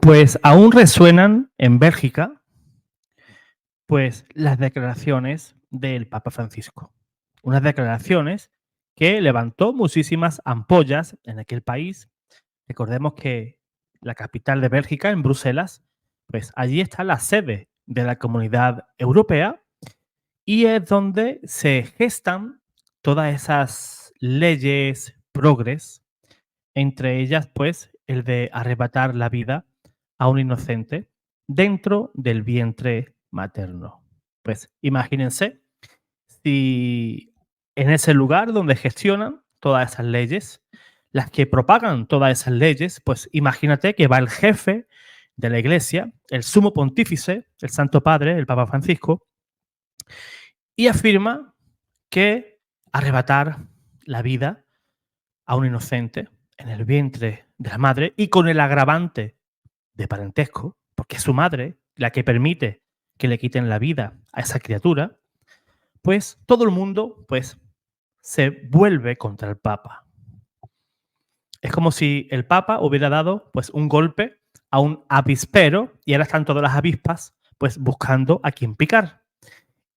Pues aún resuenan en Bélgica, pues las declaraciones del Papa Francisco. Unas declaraciones que levantó muchísimas ampollas en aquel país. Recordemos que la capital de Bélgica, en Bruselas, pues allí está la sede de la Comunidad Europea y es donde se gestan todas esas leyes progres, entre ellas, pues, el de arrebatar la vida a un inocente dentro del vientre materno. Pues imagínense si en ese lugar donde gestionan todas esas leyes, las que propagan todas esas leyes, pues imagínate que va el jefe de la iglesia, el sumo pontífice, el Santo Padre, el Papa Francisco, y afirma que arrebatar la vida a un inocente en el vientre de la madre y con el agravante de parentesco, porque es su madre la que permite que le quiten la vida a esa criatura, pues todo el mundo pues se vuelve contra el Papa. Es como si el Papa hubiera dado pues un golpe a un avispero y ahora están todas las avispas pues buscando a quién picar.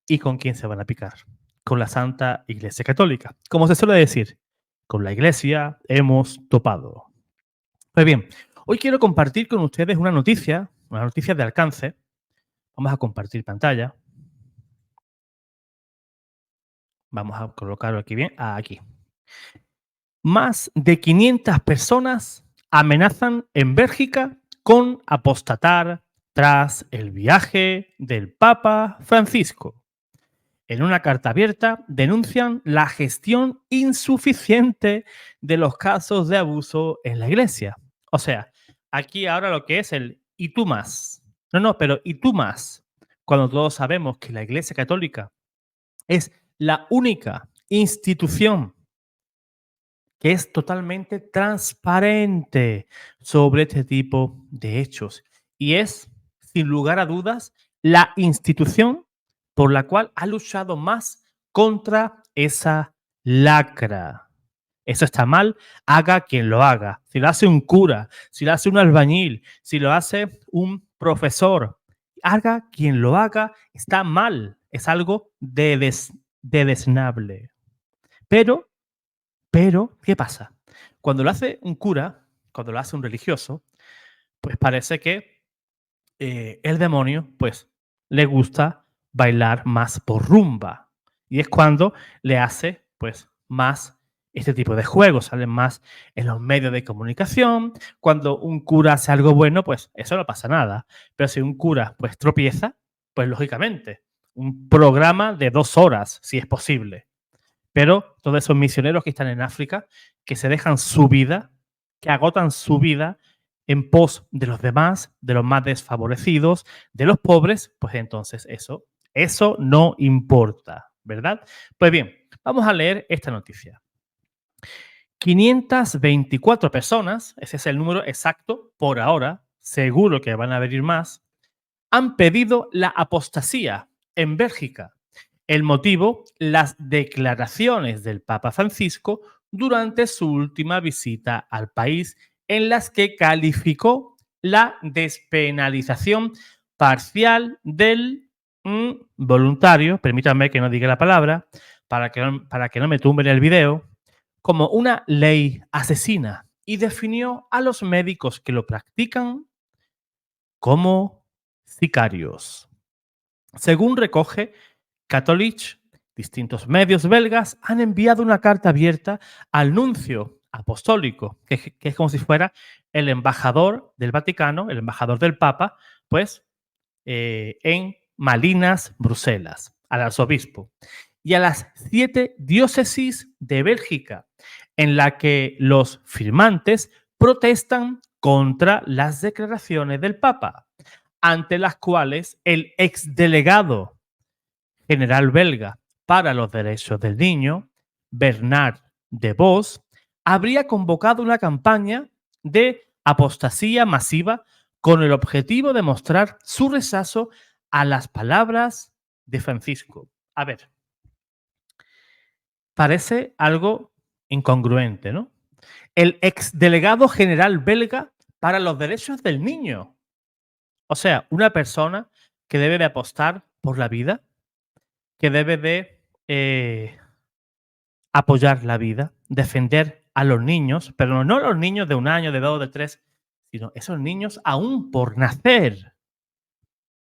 ¿Y con quién se van a picar? Con la Santa Iglesia Católica. Como se suele decir, con la Iglesia hemos topado. Pues bien, hoy quiero compartir con ustedes una noticia de alcance. Vamos a compartir pantalla. Vamos a colocarlo aquí bien. Aquí. Más de 500 personas amenazan en Bélgica con apostatar tras el viaje del Papa Francisco. En una carta abierta denuncian la gestión insuficiente de los casos de abuso en la iglesia. O sea, aquí ahora lo que es el y tú más. No, pero y tú más. Cuando todos sabemos que la Iglesia Católica es la única institución que es totalmente transparente sobre este tipo de hechos. Y es, sin lugar a dudas, la institución por la cual ha luchado más contra esa lacra. Eso está mal, haga quien lo haga. Si lo hace un cura, si lo hace un albañil, si lo hace un profesor, haga quien lo haga, está mal. Es algo desnable. Pero, ¿qué pasa? Cuando lo hace un cura, cuando lo hace un religioso, pues parece que el demonio, pues, le gusta bailar más por rumba. Y es cuando le hace, pues, más este tipo de juegos, salen más en los medios de comunicación. Cuando un cura hace algo bueno, pues eso no pasa nada. Pero si un cura, pues, tropieza, pues, lógicamente, un programa de 2 horas, si es posible. Pero todos esos misioneros que están en África, que se dejan su vida, que agotan su vida en pos de los demás, de los más desfavorecidos, de los pobres, pues entonces eso no importa, ¿verdad? Pues bien, vamos a leer esta noticia. 524 personas, ese es el número exacto por ahora, seguro que van a venir más, han pedido la apostasía en Bélgica. El motivo, las declaraciones del Papa Francisco durante su última visita al país, en las que calificó la despenalización parcial del voluntario, permítanme que no diga la palabra, para que no me tumben el video, como una ley asesina y definió a los médicos que lo practican como sicarios. Según recoge Catholic, distintos medios belgas han enviado una carta abierta al nuncio apostólico, que es como si fuera el embajador del Vaticano, el embajador del Papa, pues en Malinas, Bruselas, al arzobispo, y a las 7 diócesis de Bélgica, en la que los firmantes protestan contra las declaraciones del Papa, ante las cuales el exdelegado general belga para los derechos del niño, Bernard de Vos, habría convocado una campaña de apostasía masiva con el objetivo de mostrar su rechazo a las palabras de Francisco. A ver, parece algo incongruente, ¿no? El exdelegado general belga para los derechos del niño. O sea, una persona que debe de apostar por la vida, que debe de apoyar la vida, defender a los niños, pero no los niños de 1 año, de 2, de 3, sino esos niños aún por nacer.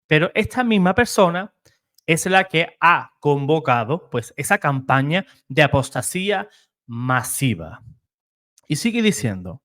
Pero esta misma persona es la que ha convocado pues esa campaña de apostasía masiva. Y sigue diciendo,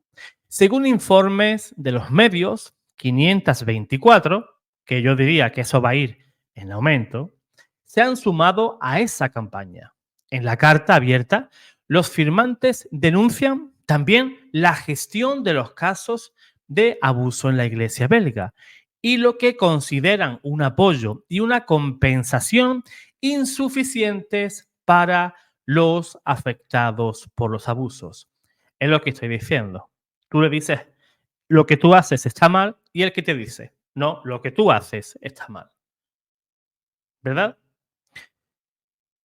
según informes de los medios, 524, que yo diría que eso va a ir en aumento, se han sumado a esa campaña. En la carta abierta, los firmantes denuncian también la gestión de los casos de abuso en la iglesia belga y lo que consideran un apoyo y una compensación insuficientes para los afectados por los abusos. Es lo que estoy diciendo. Tú le dices, lo que tú haces está mal, y el que te dice, no, lo que tú haces está mal. ¿Verdad?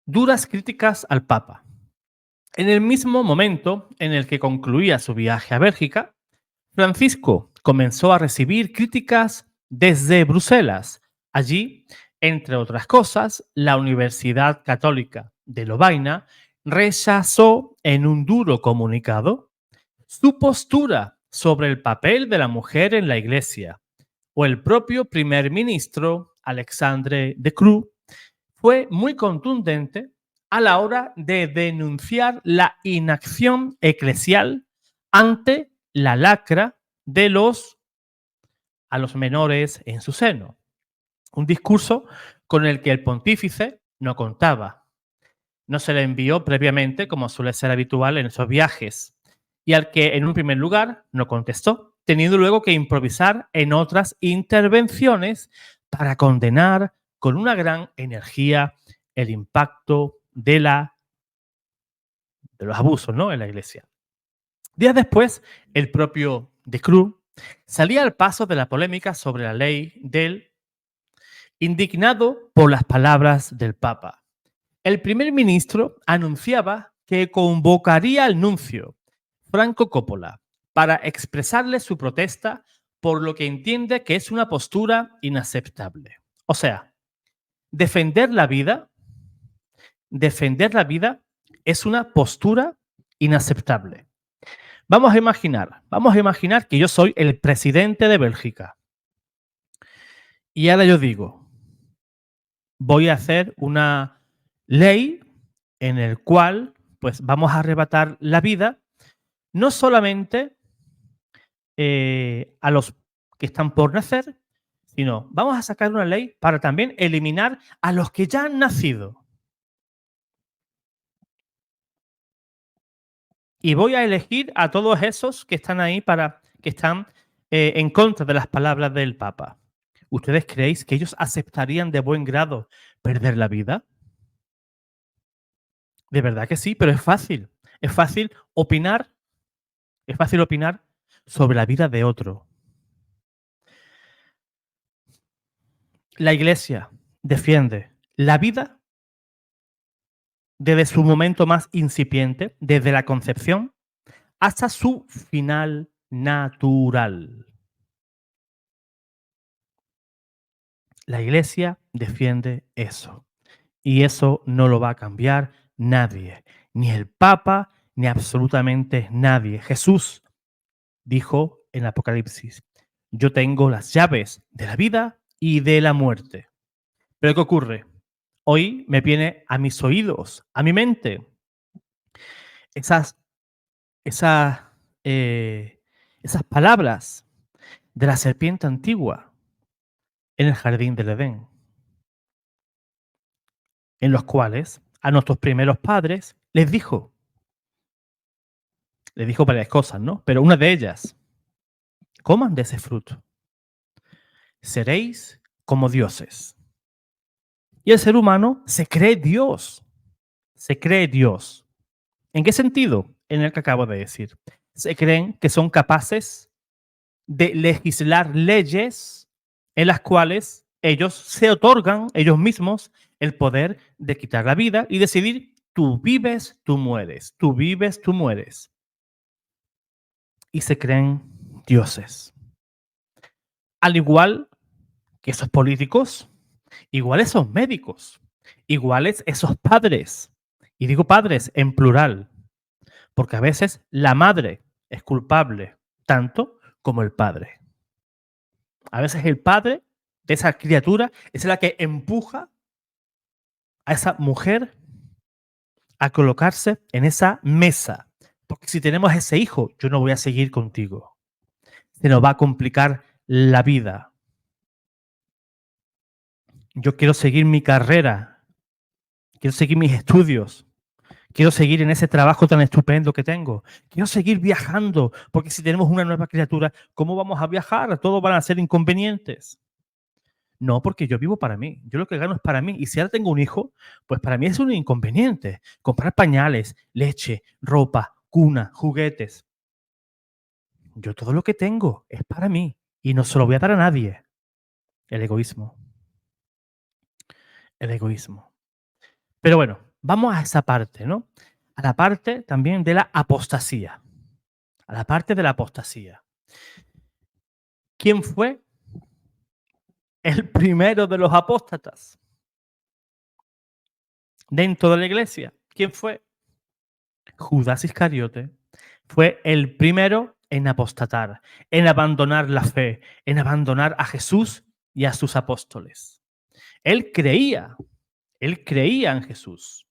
Duras críticas al Papa. En el mismo momento en el que concluía su viaje a Bélgica, Francisco comenzó a recibir críticas desde Bruselas. Allí, entre otras cosas, la Universidad Católica de Lovaina rechazó en un duro comunicado su postura sobre el papel de la mujer en la Iglesia, o el propio primer ministro Alexandre de Croo fue muy contundente a la hora de denunciar la inacción eclesial ante la lacra de a los menores en su seno. Un discurso con el que el pontífice no contaba. No se le envió previamente, como suele ser habitual en esos viajes, y al que en un primer lugar no contestó, teniendo luego que improvisar en otras intervenciones para condenar con una gran energía el impacto de los abusos, ¿no?, en la iglesia. Días después, el propio de Croo salía al paso de la polémica sobre la ley del indignado por las palabras del Papa. El primer ministro anunciaba que convocaría al nuncio, Franco Coppola, para expresarle su protesta por lo que entiende que es una postura inaceptable. O sea, defender la vida, defender la vida es una postura inaceptable. Vamos a imaginar que yo soy el presidente de Bélgica y ahora yo digo, voy a hacer una ley en el cual pues vamos a arrebatar la vida no solamente a los que están por nacer, sino vamos a sacar una ley para también eliminar a los que ya han nacido. Y voy a elegir a todos esos que están ahí que están en contra de las palabras del Papa. ¿Ustedes creéis que ellos aceptarían de buen grado perder la vida? De verdad que sí, pero es fácil. Es fácil opinar, es fácil opinar sobre la vida de otro. La Iglesia defiende la vida desde su momento más incipiente, desde la concepción, hasta su final natural. La Iglesia defiende eso. Y eso no lo va a cambiar nadie, ni el Papa, ni absolutamente nadie. Jesús dijo en Apocalipsis, yo tengo las llaves de la vida y de la muerte. Pero ¿qué ocurre? Hoy me viene a mis oídos, a mi mente, esas, esas, esas palabras de la serpiente antigua en el jardín del Edén, en los cuales a nuestros primeros padres les dijo varias cosas, ¿no? Pero una de ellas, coman de ese fruto, seréis como dioses. Y el ser humano se cree Dios, se cree Dios. ¿En qué sentido? En el que acabo de decir. Se creen que son capaces de legislar leyes en las cuales ellos se otorgan ellos mismos el poder de quitar la vida y decidir, tú vives, tú mueres, tú vives, tú mueres. Y se creen dioses. Al igual que esos políticos, igual esos médicos, iguales esos padres. Y digo padres en plural, porque a veces la madre es culpable tanto como el padre. A veces el padre de esa criatura es la que empuja a esa mujer a colocarse en esa mesa. Porque si tenemos ese hijo, yo no voy a seguir contigo. Se nos va a complicar la vida. Yo quiero seguir mi carrera, quiero seguir mis estudios, quiero seguir en ese trabajo tan estupendo que tengo, quiero seguir viajando, porque si tenemos una nueva criatura, ¿cómo vamos a viajar? Todos van a ser inconvenientes. No, porque yo vivo para mí, yo lo que gano es para mí. Y si ahora tengo un hijo, pues para mí es un inconveniente. Comprar pañales, leche, ropa, cuna, juguetes. Yo todo lo que tengo es para mí y no se lo voy a dar a nadie. El egoísmo, el egoísmo. Pero bueno, vamos a esa parte, ¿no? A la parte también de la apostasía. A la parte de la apostasía. ¿Quién fue el primero de los apóstatas dentro de la iglesia? ¿Quién fue? Judas Iscariote. Fue el primero en apostatar, en abandonar la fe, en abandonar a Jesús y a sus apóstoles. Él creía en Jesús.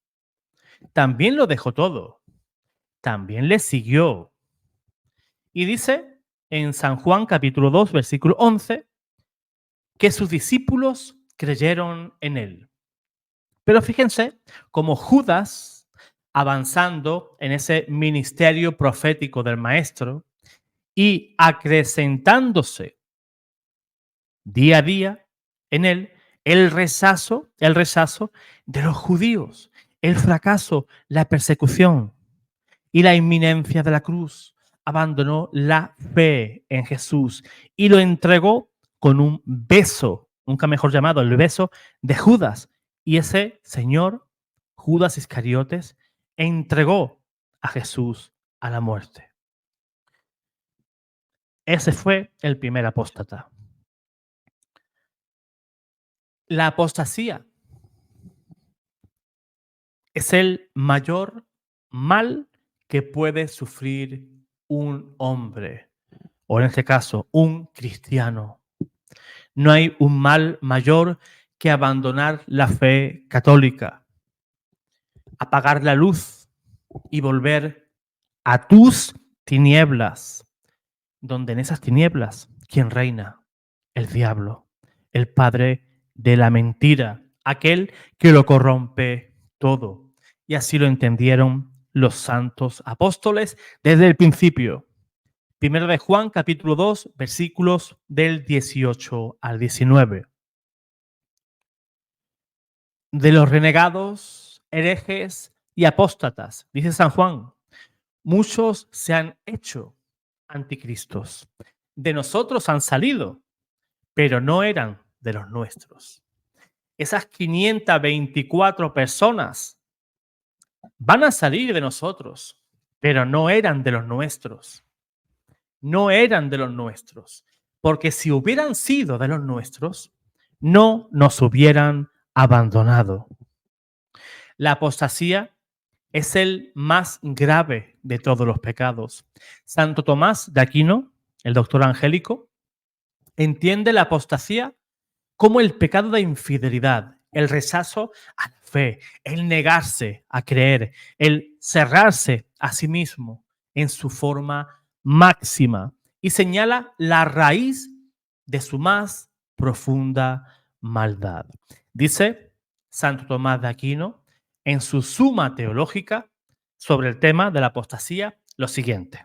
También lo dejó todo. También le siguió. Y dice en San Juan capítulo 2, versículo 11, que sus discípulos creyeron en él. Pero fíjense cómo Judas, avanzando en ese ministerio profético del maestro y acrecentándose día a día en él, el rechazo de los judíos, el fracaso, la persecución y la inminencia de la cruz. Abandonó la fe en Jesús y lo entregó con un beso, nunca mejor llamado, el beso de Judas. Y ese señor, Judas Iscariotes, entregó a Jesús a la muerte. Ese fue el primer apóstata. La apostasía es el mayor mal que puede sufrir un hombre, o en este caso, un cristiano. No hay un mal mayor que abandonar la fe católica, apagar la luz y volver a tus tinieblas, donde en esas tinieblas, ¿quién reina? El diablo, el padre de la mentira, aquel que lo corrompe todo. Y así lo entendieron los santos apóstoles desde el principio. Primero de Juan, capítulo 2, versículos del 18 al 19. De los renegados, herejes y apóstatas, dice San Juan, muchos se han hecho anticristos. De nosotros han salido, pero no eran de los nuestros. Esas 524 personas van a salir de nosotros, pero no eran de los nuestros. No eran de los nuestros. Porque si hubieran sido de los nuestros, no nos hubieran abandonado. La apostasía es el más grave de todos los pecados. Santo Tomás de Aquino, el doctor angélico, entiende la apostasía como el pecado de infidelidad, el rechazo a la fe, el negarse a creer, el cerrarse a sí mismo en su forma máxima y señala la raíz de su más profunda maldad. Dice Santo Tomás de Aquino en su Suma Teológica sobre el tema de la apostasía lo siguiente.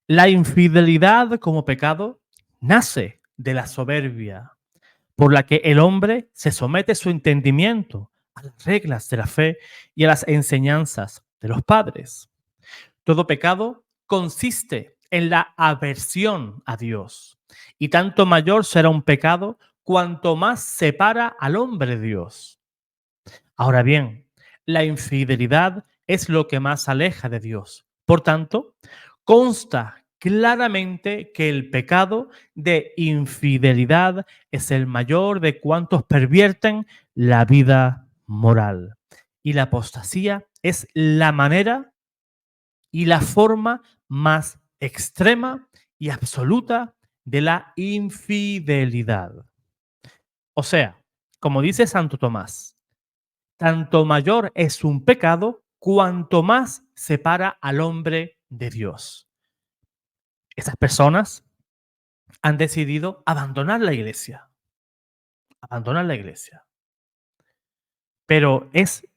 La infidelidad como pecado nace de la soberbia, por la que el hombre se somete su entendimiento a las reglas de la fe y a las enseñanzas de los padres. Todo pecado consiste en la aversión a Dios, y tanto mayor será un pecado cuanto más separa al hombre de Dios. Ahora bien, la infidelidad es lo que más aleja de Dios. Por tanto, consta claramente que el pecado de infidelidad es el mayor de cuantos pervierten la vida moral. Y la apostasía es la manera y la forma más extrema y absoluta de la infidelidad. O sea, como dice Santo Tomás, tanto mayor es un pecado cuanto más separa al hombre de Dios. Esas personas han decidido abandonar la iglesia, abandonar la iglesia. Pero es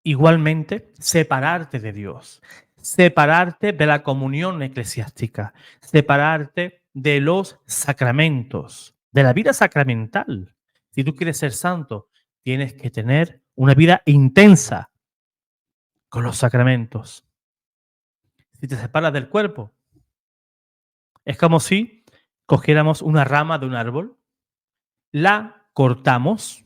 igualmente separarte de Dios, separarte de la comunión eclesiástica, separarte de los sacramentos, de la vida sacramental. Si tú quieres ser santo, tienes que tener una vida intensa con los sacramentos. Si te separas del cuerpo, es como si cogiéramos una rama de un árbol, la cortamos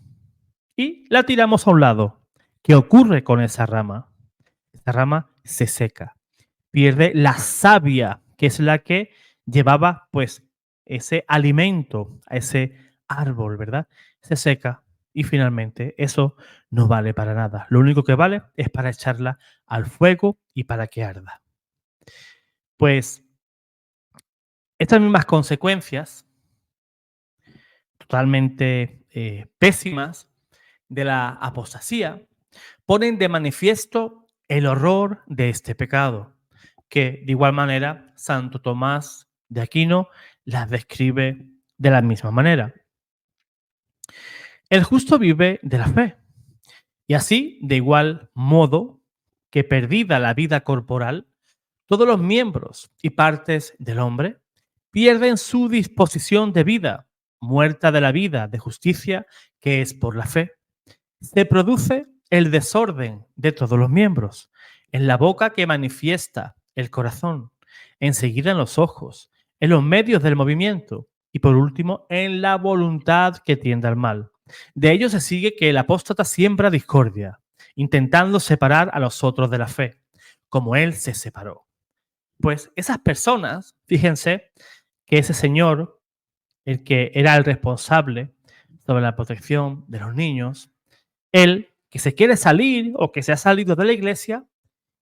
y la tiramos a un lado. ¿Qué ocurre con esa rama? Esa rama se seca, pierde la savia, que es la que llevaba pues ese alimento a ese árbol, ¿verdad? Se seca y finalmente eso no vale para nada. Lo único que vale es para echarla al fuego y para que arda. Pues estas mismas consecuencias totalmente pésimas de la apostasía ponen de manifiesto el horror de este pecado, que de igual manera Santo Tomás de Aquino las describe de la misma manera. El justo vive de la fe, y así, de igual modo que perdida la vida corporal, todos los miembros y partes del hombre pierden su disposición de vida, muerta de la vida de justicia que es por la fe. Se produce el desorden de todos los miembros, en la boca que manifiesta el corazón, enseguida en los ojos, en los medios del movimiento y por último en la voluntad que tiende al mal. De ello se sigue que el apóstata siembra discordia, intentando separar a los otros de la fe, como él se separó. Pues esas personas, fíjense que ese señor, el que era el responsable sobre la protección de los niños, él que se quiere salir o que se ha salido de la iglesia,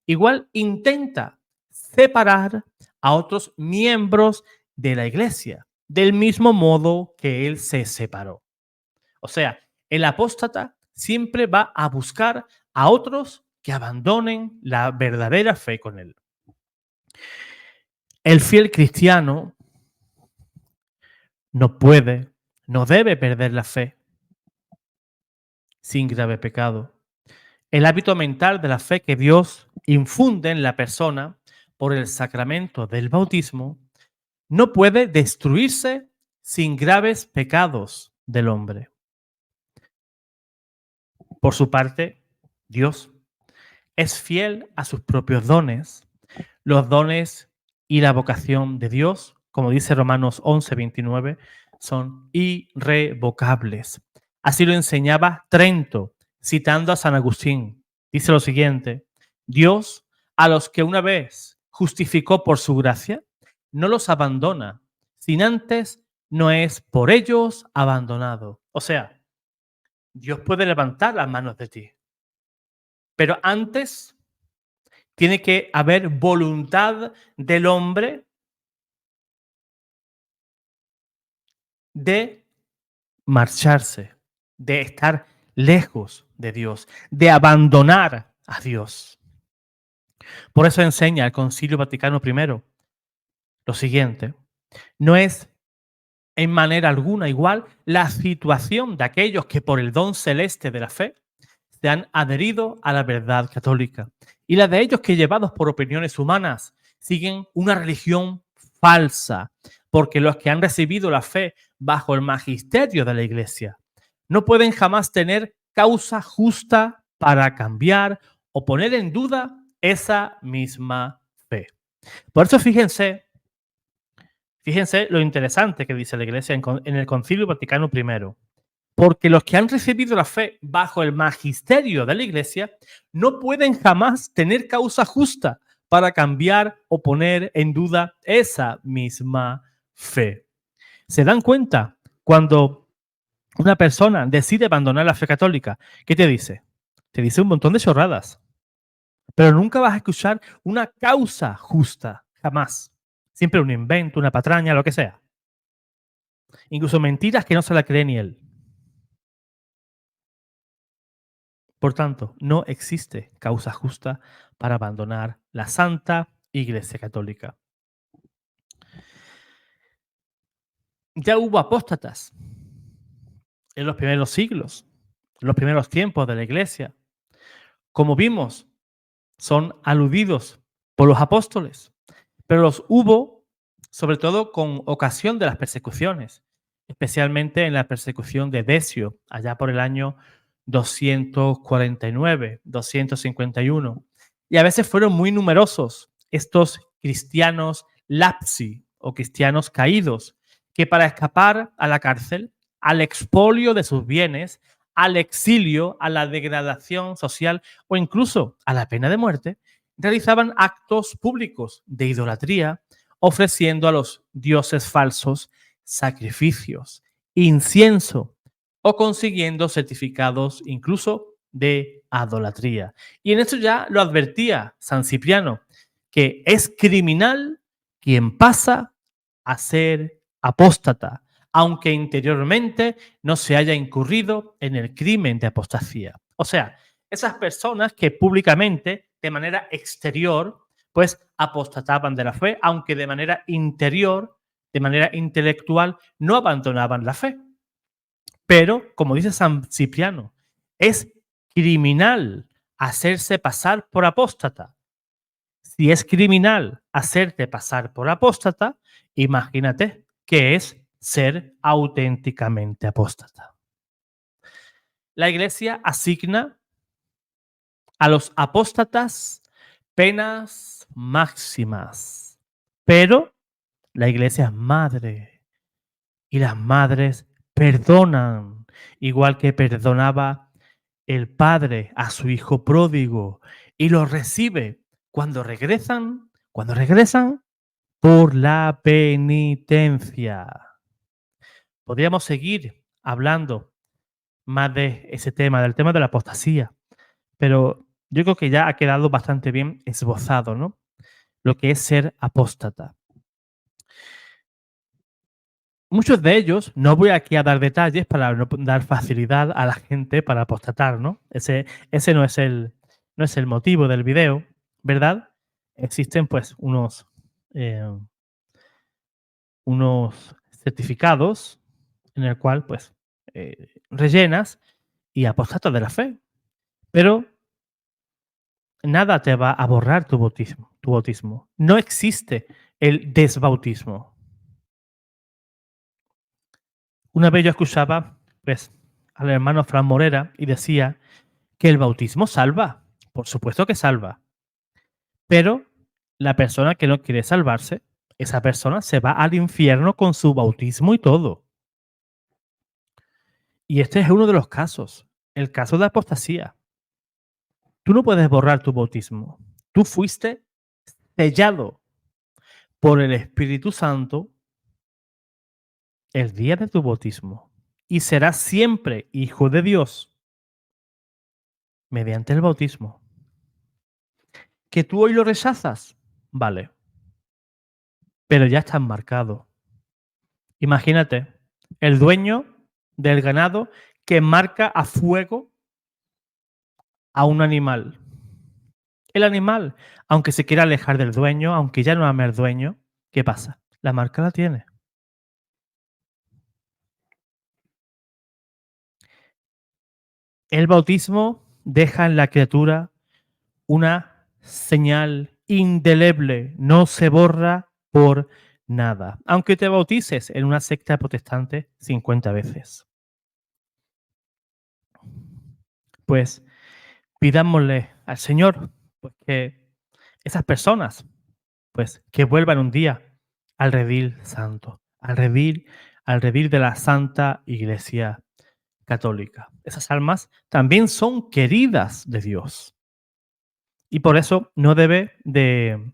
igual intenta separar a otros miembros de la iglesia, del mismo modo que él se separó. O sea, el apóstata siempre va a buscar a otros que abandonen la verdadera fe con él. El fiel cristiano no puede, no debe perder la fe sin grave pecado. El hábito mental de la fe que Dios infunde en la persona por el sacramento del bautismo no puede destruirse sin graves pecados del hombre. Por su parte, Dios es fiel a sus propios dones. Los dones y la vocación de Dios, como dice Romanos 11:29, son irrevocables. Así lo enseñaba Trento, citando a San Agustín. Dice lo siguiente: Dios, a los que una vez justificó por su gracia, no los abandona, sin antes no es por ellos abandonado. O sea, Dios puede levantar las manos de ti, pero antes tiene que haber voluntad del hombre de marcharse, de estar lejos de Dios, de abandonar a Dios. Por eso enseña el Concilio Vaticano I lo siguiente: no es en manera alguna igual la situación de aquellos que por el don celeste de la fe se han adherido a la verdad católica y la de ellos que, llevados por opiniones humanas, siguen una religión falsa, porque los que han recibido la fe bajo el magisterio de la Iglesia no pueden jamás tener causa justa para cambiar o poner en duda esa misma fe. Por eso fíjense lo interesante que dice la Iglesia en el Concilio Vaticano I. Porque los que han recibido la fe bajo el magisterio de la Iglesia no pueden jamás tener causa justa para cambiar o poner en duda esa misma fe. ¿Se dan cuenta cuando una persona decide abandonar la fe católica? ¿Qué te dice? Te dice un montón de chorradas, pero nunca vas a escuchar una causa justa, jamás. Siempre un invento, una patraña, lo que sea. Incluso mentiras que no se la cree ni él. Por tanto, no existe causa justa para abandonar la Santa Iglesia Católica. Ya hubo apóstatas en los primeros siglos, en los primeros tiempos de la Iglesia. Como vimos, son aludidos por los apóstoles, pero los hubo sobre todo con ocasión de las persecuciones, especialmente en la persecución de Decio, allá por el año 249, 251. Y a veces fueron muy numerosos estos cristianos lapsi o cristianos caídos, que para escapar a la cárcel, al expolio de sus bienes, al exilio, a la degradación social o incluso a la pena de muerte, realizaban actos públicos de idolatría, ofreciendo a los dioses falsos sacrificios, incienso o consiguiendo certificados incluso de idolatría. Y en esto ya lo advertía San Cipriano, que es criminal quien pasa a ser apóstata, aunque interiormente no se haya incurrido en el crimen de apostasía. O sea, esas personas que públicamente, de manera exterior, pues apostataban de la fe, aunque de manera interior, de manera intelectual, no abandonaban la fe. Pero, como dice San Cipriano, es criminal hacerse pasar por apóstata. Si es criminal hacerte pasar por apóstata, imagínate qué es ser auténticamente apóstata. La Iglesia asigna a los apóstatas penas máximas, pero la Iglesia es madre y las madres perdonan, igual que perdonaba el padre a su hijo pródigo y lo recibe cuando regresan por la penitencia. Podríamos seguir hablando más de ese tema, del tema de la apostasía, pero yo creo que ya ha quedado bastante bien esbozado, ¿no? Lo que es ser apóstata. Muchos de ellos, no voy aquí a dar detalles para no dar facilidad a la gente para apostatar, ¿no? Ese no es el motivo del video, ¿verdad? Existen pues eh, unos certificados en el cual pues rellenas y apostatas de la fe, pero nada te va a borrar tu bautismo, tu bautismo. No existe el desbautismo. Una vez yo escuchaba pues, al hermano Fran Morera y decía que el bautismo salva. Por supuesto que salva. Pero la persona que no quiere salvarse, esa persona se va al infierno con su bautismo y todo. Y este es uno de los casos, el caso de apostasía. Tú no puedes borrar tu bautismo. Tú fuiste sellado por el Espíritu Santo el día de tu bautismo y serás siempre hijo de Dios mediante el bautismo. ¿Que tú hoy lo rechazas? Vale, pero ya estás marcado. Imagínate, el dueño del ganado que marca a fuego a un animal. El animal, aunque se quiera alejar del dueño, aunque ya no ame al dueño, ¿qué pasa? La marca la tiene. El bautismo deja en la criatura una señal indeleble, no se borra por nada, aunque te bautices en una secta protestante 50 veces. Pues pidámosle al Señor pues, que esas personas, pues que vuelvan un día al redil santo, al redil de la Santa Iglesia Católica. Esas almas también son queridas de Dios Y por eso no debe de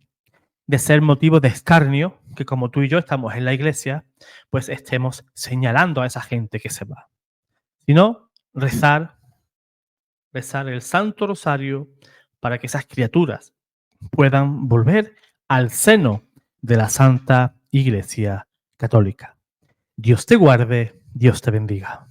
ser motivo de escarnio que como tú y yo estamos en la iglesia, pues estemos señalando a esa gente que se va. Sino rezar el Santo Rosario para que esas criaturas puedan volver al seno de la Santa Iglesia Católica. Dios te guarde, Dios te bendiga.